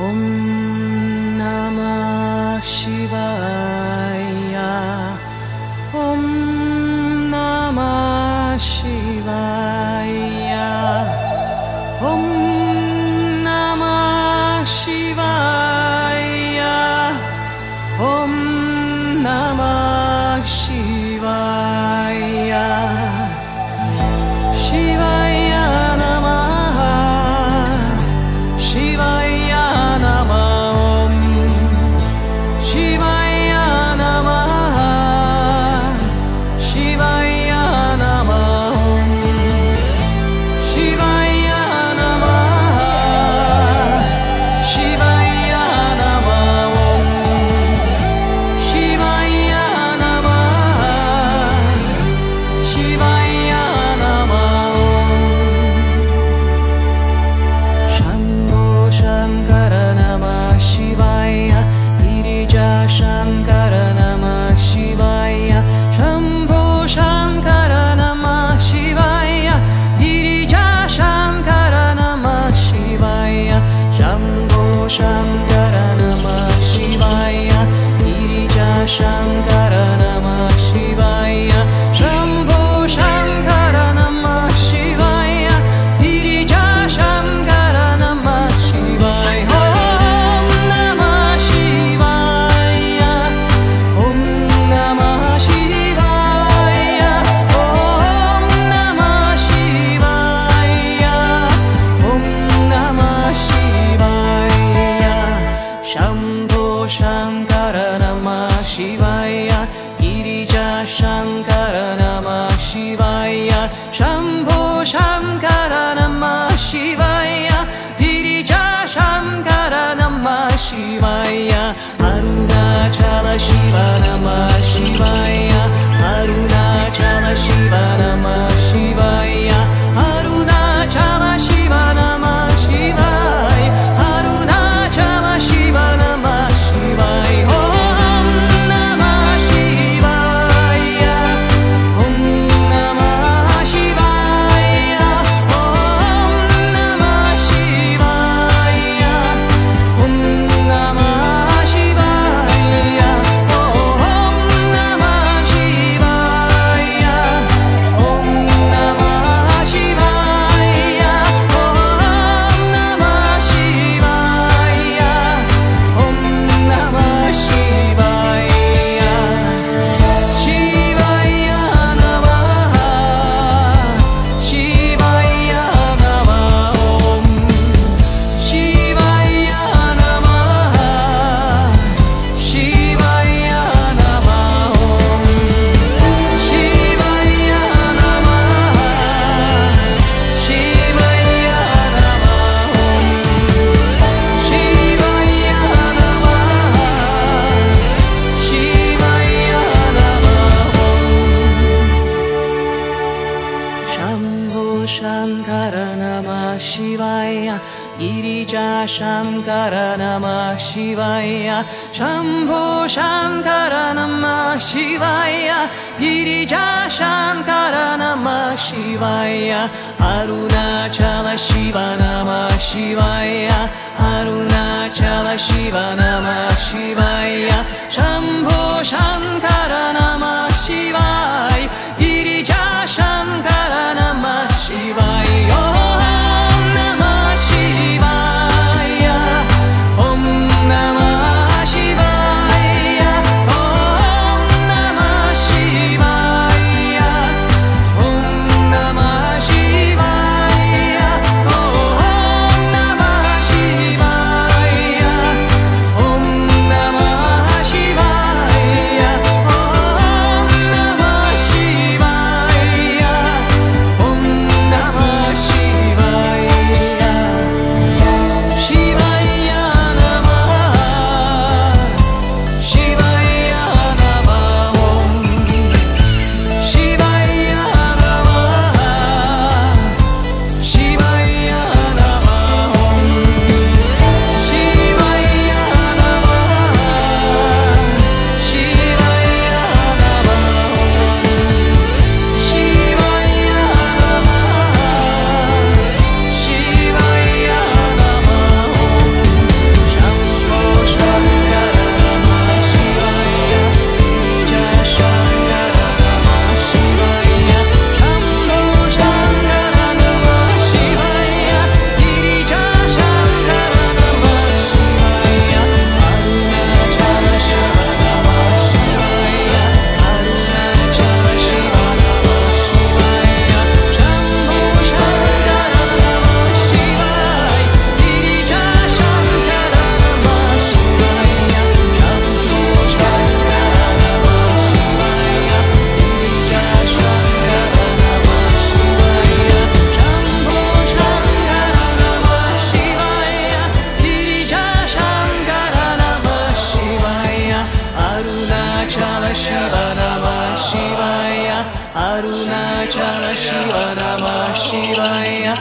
Om Namah Shivaya. Om Namah Shivaya. Om Namah Shivaya. Om Namah Shivaya. Shivaya Namaha. Shivaya Namaha. Om Shivaya Namaha. Shivaya Namaha. Om Shivaya Namaha. Shivaya Namaha. Om Shivaya Namaha. Shivaya Namaha. Shambho Shankara Namah Shivaya. Girija Shankara Namah Shivaya. Shambho Shankara Namah Shivaya. Girija Shankara Namah Shivaya. Shambho Shankara Namah Shivaya. Girija Shankara Namah Shivaya. Shambho Shankara Namah Shivaya. Girija Shankara Namah Shivaya. Om Namah Shivaya. Om Namah Shivaya. Om Namah Shivaya. Om Namah Shivaya. Shambho Shankara Namah Shivaya. Girija Shankara Namah Shivaya. Shambho Shankara Namah Shivaya. Girija Shankara Namah Shivaya. Arunachala Shiva Namah Shivaya. Arunachala Shiva Namah Shivaya. Arunachala Shiva Namah Shivaya. Arunachala Shiva Namah Shivaya. Om Namah Shivaya. Om Namah Shivaya. Om Namah Shivaya. Om Namah Shivaya. Om Namah Shivaya. Om Namah Shivaya. Om Namah Shivaya. Om Namah Shivaya. Shivaya Namaha. Shivaya Namaha. Om Shivaya Namaha. Shivaya Namaha. Om Shivaya Namaha. Shivaya Namaha. Om Shivaya Namaha. Shivaya Namaha. Shambho Shankara Namah Shivaya. Girija Shankara Namah Shivaya. Shambho Shankara Namah Shivaya. Girija Shankara Namah Shivaya. Arunachala Shiva Namah Shivaya. Arunachala Shiva Namah Shivaya. Shambho Shankara Namah Shivaya. Girija Shankara Namah Shivaya. Om Namah Shivaya. Om Namah Shivaya. Om Namah Shivaya. Om Namah Shivaya. Om Namah Shivaya. Om Namah Shivaya. Om Namah Arunachala Shiva Namah Shivaya